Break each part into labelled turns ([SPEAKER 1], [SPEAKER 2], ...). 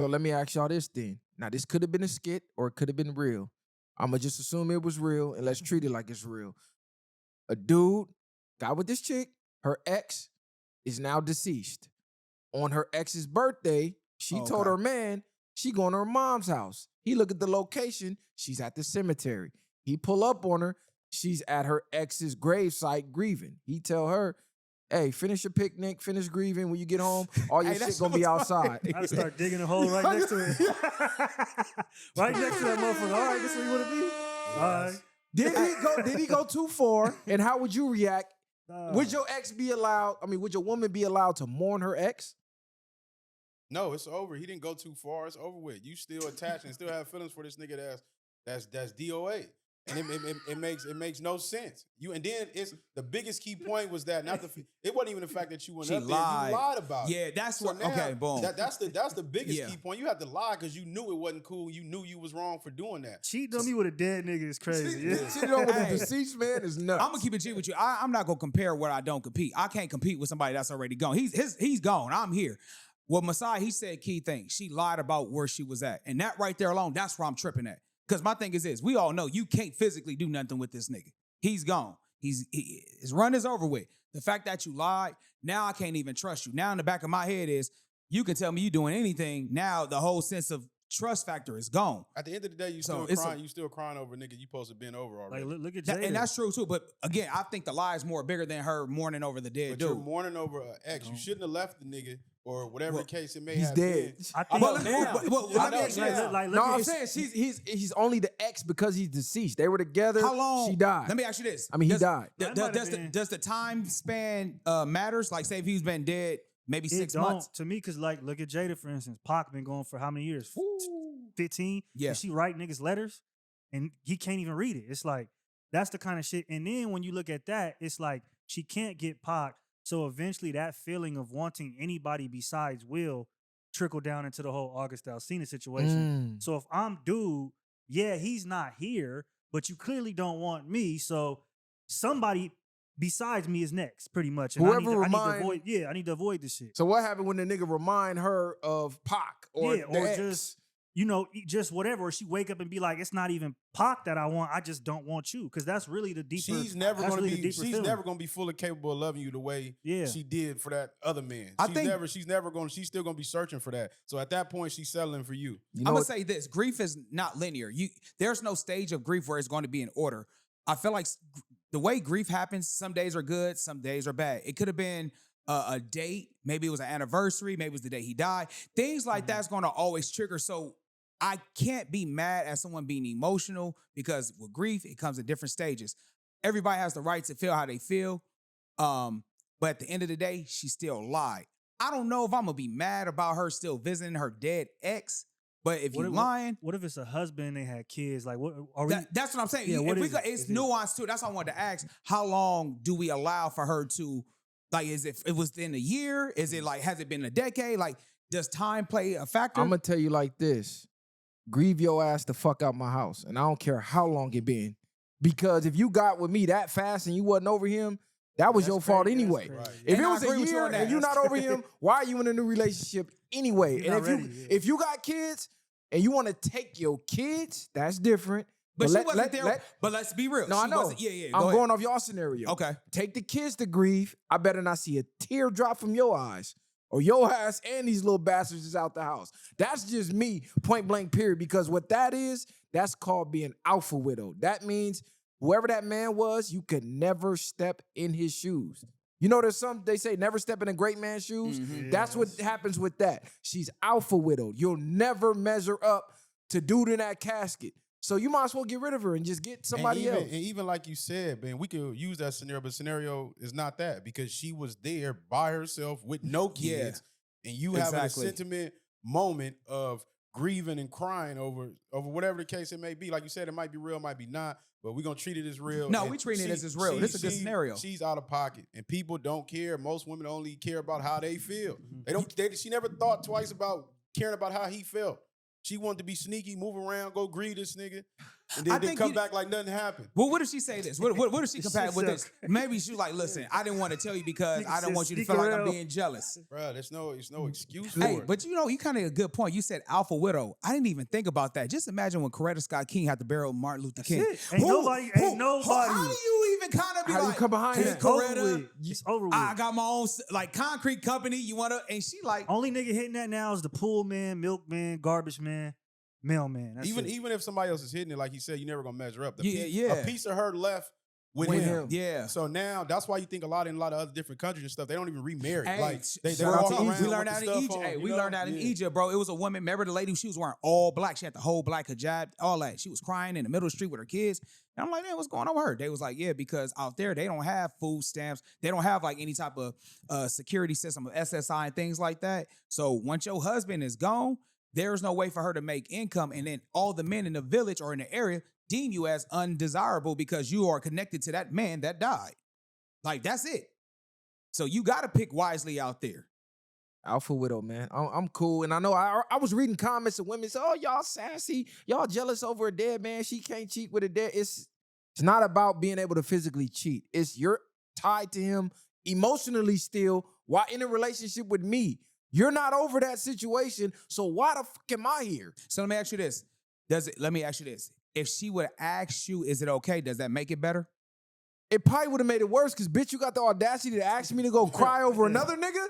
[SPEAKER 1] So let me ask y'all this then. Now, this could have been a skit or it could have been real. I'm going to just assume it was real and let's treat it like it's real. A dude got with this chick. Her ex is now deceased. On her ex's birthday, she told her man she going to her mom's house. He look at the location. She's at the cemetery. He pull up on her. She's at her ex's gravesite grieving. He tell her, hey, finish your picnic, finish grieving. When you get home, all your shit gonna be outside.
[SPEAKER 2] I start digging a hole right next to it. Right next to that motherfucker. All right, this where you want to be? All right.
[SPEAKER 1] Did he go too far? And how would you react? Would your ex be allowed, would your woman be allowed to mourn her ex?
[SPEAKER 3] No, it's over. He didn't go too far. It's over with. You still attached and still have feelings for this nigga that's DOA. And it makes no sense. And then it's the biggest key point was that it wasn't even the fact that you went up there. You lied about it.
[SPEAKER 4] Yeah, that's
[SPEAKER 3] so
[SPEAKER 4] what.
[SPEAKER 3] now,
[SPEAKER 4] okay, boom.
[SPEAKER 3] That's the biggest key point. You had to lie because you knew it wasn't cool. You knew you was wrong for doing that.
[SPEAKER 2] Cheating on me with a dead nigga is crazy.
[SPEAKER 1] Cheating on with a deceased man is nuts.
[SPEAKER 4] I'm gonna keep it G with you. I'm not gonna compare where I don't compete. I can't compete with somebody that's already gone. He's gone. I'm here. Well, Masai, he said key thing. She lied about where she was at, and that right there alone, that's where I'm tripping at. Because my thing is this, we all know you can't physically do nothing with this nigga. He's gone. His run is over with. The fact that you lied, now I can't even trust you. Now in the back of my head is, you can tell me you doing anything. Now the whole sense of trust factor is gone.
[SPEAKER 3] At the end of the day, you still crying over a nigga you supposed to been over already.
[SPEAKER 2] Like, look at Jada.
[SPEAKER 4] And that's true too. But again, I think the lie is more bigger than her mourning over the dead
[SPEAKER 3] but
[SPEAKER 4] dude.
[SPEAKER 3] You're mourning over an ex. You shouldn't have left the nigga or whatever the case it may
[SPEAKER 1] he's
[SPEAKER 3] have
[SPEAKER 1] dead.
[SPEAKER 3] been.
[SPEAKER 2] I think
[SPEAKER 1] I'm saying he's only the ex because he's deceased. They were together.
[SPEAKER 4] How long?
[SPEAKER 1] She died.
[SPEAKER 4] Let me ask you this.
[SPEAKER 1] He died.
[SPEAKER 4] Does the time span matters? Like, say if he's been dead maybe 6 months.
[SPEAKER 2] To me, because like, look at Jada, for instance. Pac been going for how many years? 15?
[SPEAKER 4] Yeah.
[SPEAKER 2] And she write niggas letters and he can't even read it. It's like, that's the kind of shit. And then when you look at that, it's like, she can't get Pac. So eventually that feeling of wanting anybody besides Will trickle down into the whole August Alsina situation. So if I'm dude, yeah, he's not here, but you clearly don't want me. So somebody besides me is next, pretty much. And I need to avoid this shit.
[SPEAKER 1] So what happened when the nigga remind her of Pac or
[SPEAKER 2] just just whatever. Or she wake up and be like, it's not even Pac that I want. I just don't want you. Because that's really the deeper.
[SPEAKER 3] She's never going to be fully capable of loving you the way she did for that other man. She's still going to be searching for that. So at that point, she's settling for you.
[SPEAKER 4] I'm going to say this. Grief is not linear. There's no stage of grief where it's going to be in order. I feel like the way grief happens, some days are good, some days are bad. It could have been a date. Maybe it was an anniversary. Maybe it was the day he died. Things like that's going to always trigger. So I can't be mad at someone being emotional because with grief, it comes in different stages. Everybody has the right to feel how they feel. But at the end of the day, she still lied. I don't know if I'm going to be mad about her still visiting her dead ex, but if you're lying.
[SPEAKER 2] What if it's a husband and they had kids? Like, what are we?
[SPEAKER 4] That's what I'm saying.
[SPEAKER 2] Yeah,
[SPEAKER 4] it's nuanced too. That's what I wanted to ask. How long do we allow for her to, like, is it within a year? Is it like, has it been a decade? Like, does time play a factor?
[SPEAKER 1] I'm going to tell you like this. Grieve your ass the fuck out my house. And I don't care how long it been. Because if you got with me that fast and you wasn't over him, that was your fault anyway.
[SPEAKER 3] Right.
[SPEAKER 1] If it was a year and you're not over him, why are you in a new relationship anyway? And if you got kids and you want to take your kids, that's different.
[SPEAKER 4] But she wasn't there. But let's be real.
[SPEAKER 1] No, I know. I'm going off your scenario.
[SPEAKER 4] Okay.
[SPEAKER 1] Take the kids to grieve. I better not see a tear drop from your eyes. Or your ass and these little bastards is out the house. That's just me, point blank, period. Because what that is, that's called being alpha widow. That means whoever that man was, you could never step in his shoes. You know, they say never step in a great man's shoes. Mm-hmm. That's what happens with that. She's alpha widowed. You'll never measure up to dude in that casket. So you might as well get rid of her and just get somebody else.
[SPEAKER 3] And even like you said, man, we could use that scenario, but scenario is not that because she was there by herself with no kids, and you have a sentiment moment of grieving and crying over whatever the case it may be. Like you said, it might be real, might be not, but we're gonna treat it as real.
[SPEAKER 4] No, we treat it as real. This is a good scenario.
[SPEAKER 3] She's out of pocket, and people don't care. Most women only care about how they feel. She never thought twice about caring about how he felt. She wanted to be sneaky, move around, go greet this nigga, and then
[SPEAKER 4] think
[SPEAKER 3] come back like nothing happened.
[SPEAKER 4] Well, what if she say this? What if she compare with this? Maybe she like, listen, I didn't want to tell you because I don't want you to feel like I'm being jealous.
[SPEAKER 3] Bro, there's no excuse for
[SPEAKER 4] Hey,
[SPEAKER 3] it.
[SPEAKER 4] but you kind of a good point. You said alpha widow. I didn't even think about that. Just imagine when Coretta Scott King had to bury Martin Luther King.
[SPEAKER 2] Ain't nobody.
[SPEAKER 4] How do you even kind of be
[SPEAKER 1] How do you
[SPEAKER 4] like,
[SPEAKER 1] come behind
[SPEAKER 4] hey,
[SPEAKER 1] that?
[SPEAKER 4] Coretta,
[SPEAKER 2] It's over with.
[SPEAKER 4] I got my own like concrete company. You want to? And she like,
[SPEAKER 2] Only nigga hitting that now is the pool man, milkman, garbage man, mailman. That's
[SPEAKER 3] even
[SPEAKER 2] it.
[SPEAKER 3] if somebody else is hitting it, like he said, you're never gonna measure up.
[SPEAKER 4] Yeah.
[SPEAKER 3] A piece of her left with
[SPEAKER 1] With
[SPEAKER 3] him.
[SPEAKER 1] him.
[SPEAKER 4] yeah.
[SPEAKER 3] So now that's why you think a lot of other different countries and stuff, they don't even remarry.
[SPEAKER 4] Hey,
[SPEAKER 3] Like they
[SPEAKER 1] shout
[SPEAKER 3] walk
[SPEAKER 1] out to
[SPEAKER 3] around
[SPEAKER 1] Egypt.
[SPEAKER 4] We learned
[SPEAKER 3] with
[SPEAKER 4] out
[SPEAKER 3] the
[SPEAKER 4] in
[SPEAKER 3] stuff
[SPEAKER 4] Egypt.
[SPEAKER 3] on,
[SPEAKER 4] Hey,
[SPEAKER 3] you
[SPEAKER 4] we
[SPEAKER 3] know?
[SPEAKER 4] learned out in
[SPEAKER 3] Yeah.
[SPEAKER 4] Egypt, bro. It was a woman. Remember the lady? She was wearing all black. She had the whole black hijab, all that. She was crying in the middle of the street with her kids. And I'm like, man, what's going on with her? They was like, yeah, because out there they don't have food stamps. They don't have like any type of security system of SSI and things like that. So once your husband is gone, there's no way for her to make income. And then all the men in the village or in the area deem you as undesirable because you are connected to that man that died. Like, that's it. So you got to pick wisely out there.
[SPEAKER 1] Alpha widow, man. I'm cool, and I know I was reading comments of women say, "Oh, y'all sassy, y'all jealous over a dead man. She can't cheat with a dead." It's not about being able to physically cheat. It's you're tied to him emotionally still while in a relationship with me. You're not over that situation, so why the fuck am I here?
[SPEAKER 4] So let me ask you this. Let me ask you this. If she would ask you, is it okay? Does that make it better?
[SPEAKER 1] It probably would have made it worse because bitch, you got the audacity to ask me to go cry over another nigga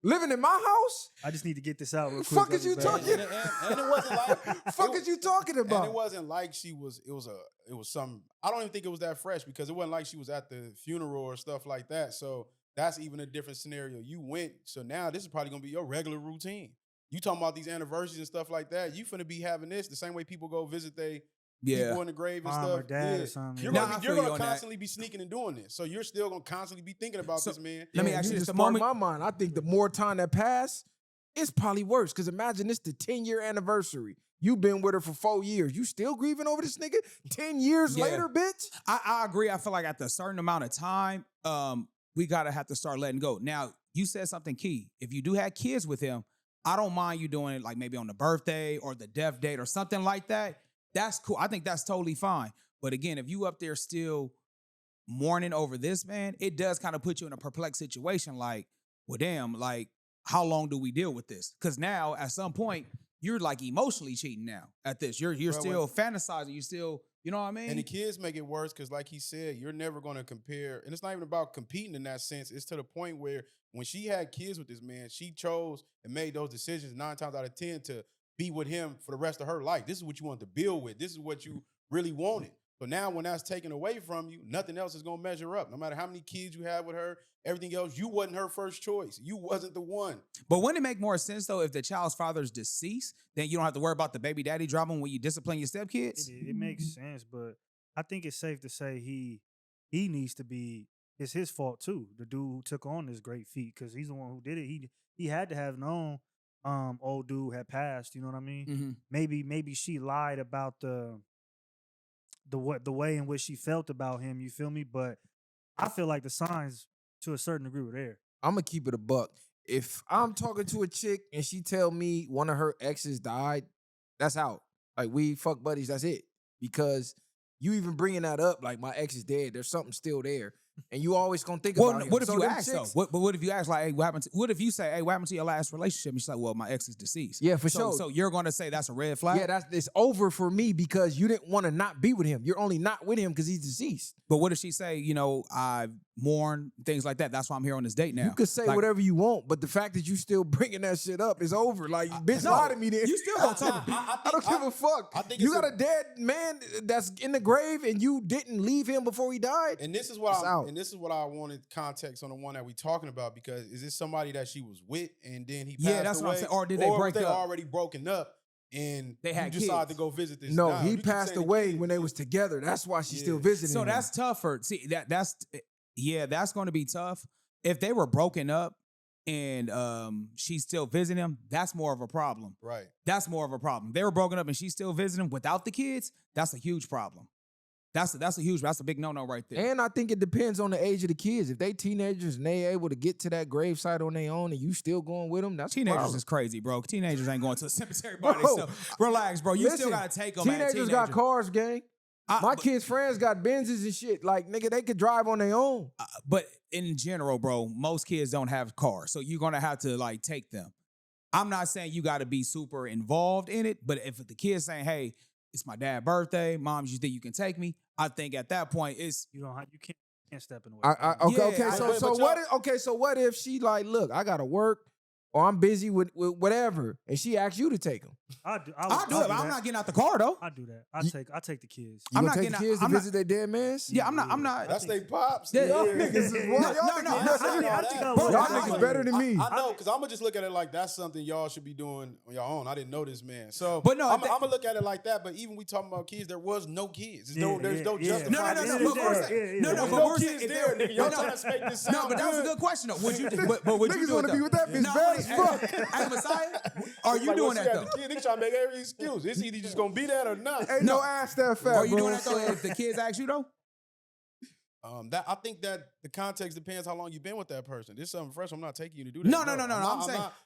[SPEAKER 1] living in my house.
[SPEAKER 2] I just need to get this out real quick.
[SPEAKER 1] Fuck
[SPEAKER 2] I'll
[SPEAKER 1] is
[SPEAKER 2] be
[SPEAKER 1] you
[SPEAKER 2] back.
[SPEAKER 1] talking?
[SPEAKER 3] And it wasn't like
[SPEAKER 1] Fuck is you talking
[SPEAKER 3] And
[SPEAKER 1] about?
[SPEAKER 3] it wasn't like she was. It was some. I don't even think it was that fresh because it wasn't like she was at the funeral or stuff like that. So that's even a different scenario. You went. So now this is probably gonna be your regular routine. You talking about these anniversaries and stuff like that. You finna be having this the same way people go visit people in the grave and
[SPEAKER 2] Mom
[SPEAKER 3] stuff.
[SPEAKER 2] or dad or something.
[SPEAKER 3] You're
[SPEAKER 4] Nah,
[SPEAKER 3] gonna,
[SPEAKER 4] I
[SPEAKER 3] be,
[SPEAKER 4] feel
[SPEAKER 3] you're
[SPEAKER 4] you
[SPEAKER 3] gonna
[SPEAKER 4] on that.
[SPEAKER 3] constantly be sneaking and doing this. So you're still gonna constantly be thinking about
[SPEAKER 4] So,
[SPEAKER 3] this man.
[SPEAKER 4] Let me
[SPEAKER 1] Yeah,
[SPEAKER 4] ask you
[SPEAKER 1] you
[SPEAKER 4] this.
[SPEAKER 1] just
[SPEAKER 4] The
[SPEAKER 1] sparked
[SPEAKER 4] moment,
[SPEAKER 1] my mind. I think the more time that passed, it's probably worse. Because imagine this the 10-year anniversary. You've been with her for 4 years. You still grieving over this nigga? 10 years
[SPEAKER 4] Yeah.
[SPEAKER 1] later, bitch?
[SPEAKER 4] I agree. I feel like after a certain amount of time, we gotta have to start letting go. Now, you said something key. If you do have kids with him, I don't mind you doing it like maybe on the birthday or the death date or something like that. That's cool. I think that's totally fine. But again, if you up there still mourning over this, man, it does kind of put you in a perplexed situation. Like, well, damn, like, how long do we deal with this? Because now, at some point, you're like emotionally cheating now at this. You're
[SPEAKER 3] Bro,
[SPEAKER 4] still fantasizing. You still, you know what I mean?
[SPEAKER 3] And the kids make it worse because, like he said, you're never going to compare. And it's not even about competing in that sense. It's to the point where when she had kids with this man, she chose and made those decisions 9 times out of 10 to be with him for the rest of her life. This is what you want to build with. This is what you really wanted. So now when that's taken away from you, nothing else is going to measure up. No matter how many kids you have with her, everything else, you wasn't her first choice. You wasn't the one.
[SPEAKER 4] But wouldn't it make more sense, though, if the child's father is deceased, then you don't have to worry about the baby daddy drama when you discipline your stepkids?
[SPEAKER 2] It makes sense, but I think it's safe to say he needs to be. It's his fault too. The dude who took on this great feat, because he's the one who did it. He had to have known old dude had passed. You know what I mean?
[SPEAKER 4] Mm-hmm.
[SPEAKER 2] Maybe she lied about the way in which she felt about him. You feel me? But I feel like the signs to a certain degree were there.
[SPEAKER 1] I'm gonna keep it a buck. If I'm talking to a chick and she tell me one of her exes died, that's out. Like, we fuck buddies, that's it. Because you even bringing that up, like, my ex is dead, there's something still there. And you always gonna think about him.
[SPEAKER 4] What if
[SPEAKER 1] So
[SPEAKER 4] you
[SPEAKER 1] them
[SPEAKER 4] ask,
[SPEAKER 1] chicks-
[SPEAKER 4] though? But what if you ask, like, hey, what happened? What if you say, hey, what happened to your last relationship? And she's like, well, my ex is deceased.
[SPEAKER 1] Yeah, for
[SPEAKER 4] So-
[SPEAKER 1] sure.
[SPEAKER 4] So you're going to say that's a red flag?
[SPEAKER 1] Yeah, it's over for me because you didn't want to not be with him. You're only not with him because he's deceased.
[SPEAKER 4] But what if she say, you know, I mourn, things like that. That's why I'm here on this date now.
[SPEAKER 1] You could say
[SPEAKER 4] Like,
[SPEAKER 1] whatever you want, but the fact that you still bringing that shit up is over. Like, bitch,
[SPEAKER 4] no,
[SPEAKER 1] lie to me then.
[SPEAKER 4] you still gonna talk.
[SPEAKER 1] I don't give a fuck.
[SPEAKER 3] I think
[SPEAKER 1] You
[SPEAKER 3] it's
[SPEAKER 1] got a dead man that's in the grave and you didn't leave him before he died?
[SPEAKER 3] And this is what
[SPEAKER 1] It's out.
[SPEAKER 3] I wanted context on the one that we talking about, because is this somebody that she was with and then he passed
[SPEAKER 4] Yeah, that's
[SPEAKER 3] away?
[SPEAKER 4] what I'm saying. Or did they
[SPEAKER 3] was
[SPEAKER 4] break
[SPEAKER 3] they
[SPEAKER 4] up?
[SPEAKER 3] already broken up and
[SPEAKER 4] They had
[SPEAKER 3] you decided
[SPEAKER 4] kids.
[SPEAKER 3] to go visit this?
[SPEAKER 1] No,
[SPEAKER 3] Nah,
[SPEAKER 1] he
[SPEAKER 3] you keep
[SPEAKER 1] passed
[SPEAKER 3] saying the
[SPEAKER 1] away
[SPEAKER 3] kids.
[SPEAKER 1] when they was together. That's why she's still
[SPEAKER 3] Yeah.
[SPEAKER 1] visiting
[SPEAKER 4] So
[SPEAKER 1] him.
[SPEAKER 4] that's tougher. See, that's going to be tough. If they were broken up and she's still visiting him, that's more of a problem.
[SPEAKER 3] Right.
[SPEAKER 4] That's more of a problem. They were broken up and she's still visiting without the kids. That's a huge problem. That's a big no right there.
[SPEAKER 1] And I think it depends on the age of the kids. If they teenagers and they able to get to that gravesite on their own and you still going with them, that's
[SPEAKER 4] Teenagers is crazy, bro. Teenagers ain't going to the cemetery by themselves. Relax, bro. You still gotta take them.
[SPEAKER 1] Teenagers got cars, gang. My kids' friends got Benzes and shit. Like, nigga, they could drive on their own.
[SPEAKER 4] But in general, bro, most kids don't have cars. So you're gonna have to like take them. I'm not saying you gotta be super involved in it, but if the kid's saying, hey, it's my dad's birthday, mom, you think you can take me? I think at that point it's
[SPEAKER 2] you can't step in the way.
[SPEAKER 1] So what if she like, look, I gotta work or I'm busy with whatever, and she asks you to take them?
[SPEAKER 2] I'll do it.
[SPEAKER 4] I'm not getting out the car though.
[SPEAKER 2] I do that. I take the kids.
[SPEAKER 1] I'm not getting the kids to visit their dead mans.
[SPEAKER 4] Yeah, I'm not.
[SPEAKER 3] That's they pops.
[SPEAKER 1] Yeah, y'all niggas is wild. Y'all niggas better than me.
[SPEAKER 3] I know, because I'm gonna just look at it like that's something y'all should be doing on your own. I didn't know this man, so
[SPEAKER 4] but no,
[SPEAKER 3] I'm gonna look at it like that. But even we talking about kids, there was no kids. There's no justified.
[SPEAKER 4] No
[SPEAKER 3] kids there, nigga. Y'all trying to make this sound
[SPEAKER 4] No, but that was a good question though. Would you? But would you
[SPEAKER 1] Niggas want to be with that bitch bad as fuck.
[SPEAKER 4] Hey, Messiah, are you doing that though?
[SPEAKER 3] They trying to make every excuse. It's either just gonna be that or not.
[SPEAKER 1] Ain't no ass that fat.
[SPEAKER 4] Are you doing that though? If the kids ask you though?
[SPEAKER 3] That I think that the context depends how long you've been with that person. This is something fresh. I'm not taking you to do that.
[SPEAKER 4] No.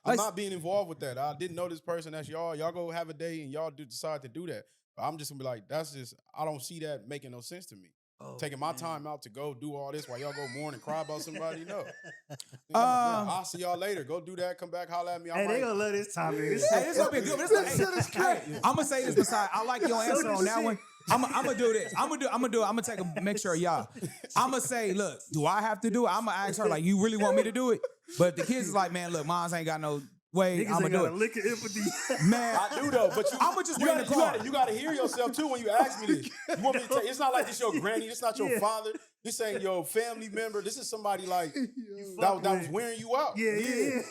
[SPEAKER 3] I'm not being involved with that. I didn't know this person. That's y'all. Y'all go have a day and y'all decide to do that. But I'm just gonna be like, I don't see that making no sense to me. Taking my time out to go do all this while y'all go mourn and cry about somebody. No. I'll see y'all later. Go do that. Come back, holler at me.
[SPEAKER 2] They gonna love this time.
[SPEAKER 4] This gonna be good. I'm gonna say this, Messiah. I like your answer on that one. I'm gonna do this. I'm gonna take a mixture of y'all. I'm gonna say, look, do I have to do it? I'm gonna ask her, like, you really want me to do it? But the kids is like, man, look, moms ain't got no way. I'm gonna do it.
[SPEAKER 2] Lick of empathy.
[SPEAKER 4] Man,
[SPEAKER 3] I do though, but
[SPEAKER 4] I'm gonna just wait in the car.
[SPEAKER 3] You gotta hear yourself too when you ask me this. You want me to it's not like this your granny, it's not your father, this ain't your family member. This is somebody like that was wearing you out.
[SPEAKER 2] Yeah.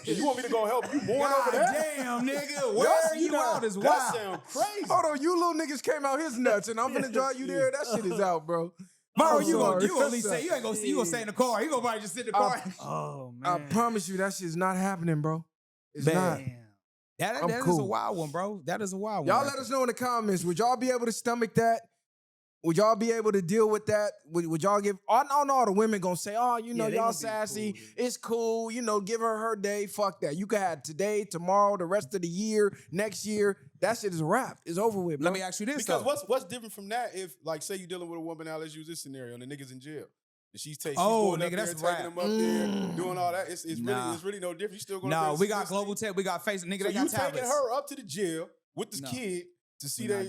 [SPEAKER 3] You want me to go help you mourn over that?
[SPEAKER 4] Damn, nigga, wearing you out is wild.
[SPEAKER 3] That sound crazy.
[SPEAKER 1] Hold on, you little niggas came out his nuts, and I'm gonna drive you there. That shit is out, bro.
[SPEAKER 4] Mario, you gonna say you ain't gonna see. You gonna stay in the car. You gonna probably just sit in the car.
[SPEAKER 2] Oh man,
[SPEAKER 1] I promise you that shit's not happening, bro. It's not.
[SPEAKER 4] That is a wild one, bro. That is a wild one.
[SPEAKER 1] Y'all let us know in the comments. Would y'all be able to stomach that? Would y'all be able to deal with that? Would y'all give? I know all the women gonna say, "Oh, y'all sassy. Cool, it's cool. Give her day. Fuck that. You can have today, tomorrow, the rest of the year, next year. That shit is a wrap. It's over with, bro.
[SPEAKER 4] Let me ask you this,
[SPEAKER 3] because
[SPEAKER 4] though.
[SPEAKER 3] what's different from that? If like say you're dealing with a woman now, let's use this scenario, and the nigga's in jail. She's going
[SPEAKER 4] nigga,
[SPEAKER 3] up there,
[SPEAKER 4] that's
[SPEAKER 3] taking them up there, doing all that. It's really no different. You still going?
[SPEAKER 4] No, we got global tech. We got face. Nigga, they got tablets.
[SPEAKER 3] You taking her up to the jail with this kid to see that?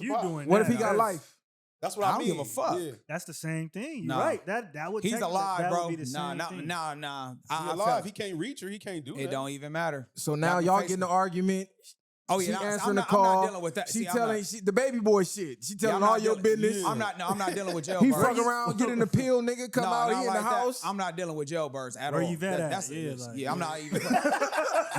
[SPEAKER 2] You doing?
[SPEAKER 1] What if he got life?
[SPEAKER 3] That's what I mean.
[SPEAKER 4] I don't give a fuck.
[SPEAKER 3] Yeah.
[SPEAKER 2] That's the same thing. You're right. That would.
[SPEAKER 4] He's alive, bro.
[SPEAKER 2] Would be the same thing.
[SPEAKER 4] Nah.
[SPEAKER 3] He's alive. He can't reach her. He can't do it.
[SPEAKER 4] It don't even matter.
[SPEAKER 1] So now y'all getting the argument.
[SPEAKER 4] Oh yeah,
[SPEAKER 1] she answering the call.
[SPEAKER 4] I'm not dealing with that.
[SPEAKER 1] She telling the baby boy shit. She telling all your business.
[SPEAKER 4] I'm not dealing with jailbirds.
[SPEAKER 1] He fuck around, get in the pill, nigga. Come out, he in the house.
[SPEAKER 4] I'm not dealing with jailbirds at all.
[SPEAKER 2] Where you at?
[SPEAKER 4] I'm not even.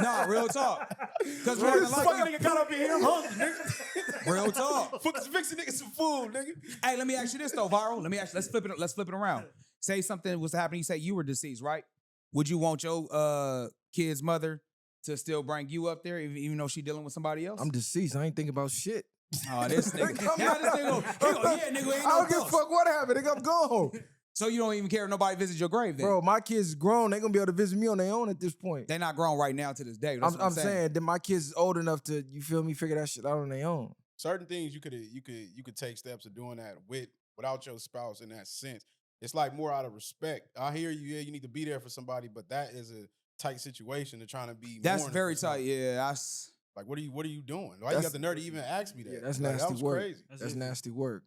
[SPEAKER 4] No, real talk. Because
[SPEAKER 3] this fucking nigga got up in here hungry, nigga.
[SPEAKER 4] Real talk.
[SPEAKER 3] Fixing nigga some food, nigga.
[SPEAKER 4] Hey, let me ask you this though, Viral. Let's flip it around. Say something was happening. You say you were deceased, right? Would you want your kid's mother to still bring you up there, even though she dealing with somebody else?
[SPEAKER 1] I'm deceased. I ain't thinking about shit.
[SPEAKER 4] Oh, this nigga. Nigga, ain't no
[SPEAKER 1] I don't give a fuck what happened. Nigga, I'm gone.
[SPEAKER 4] So you don't even care if nobody visits your grave then?
[SPEAKER 1] Bro, my kids grown. They gonna be able to visit me on their own at this point.
[SPEAKER 4] They're not grown right now to this day.
[SPEAKER 1] I'm saying that my kids is old enough to, you feel me, figure that shit out on their own.
[SPEAKER 3] Certain things you could take steps of doing that without your spouse in that sense. It's like more out of respect. I hear you. Yeah, you need to be there for somebody, but that is a tight situation to trying to be.
[SPEAKER 4] That's very tight. Yeah,
[SPEAKER 3] like what are you doing? Why you got the nerve to even ask me that?
[SPEAKER 1] Yeah, that's
[SPEAKER 3] like,
[SPEAKER 1] nasty
[SPEAKER 3] that was
[SPEAKER 1] work.
[SPEAKER 3] Crazy.
[SPEAKER 1] That's nasty work.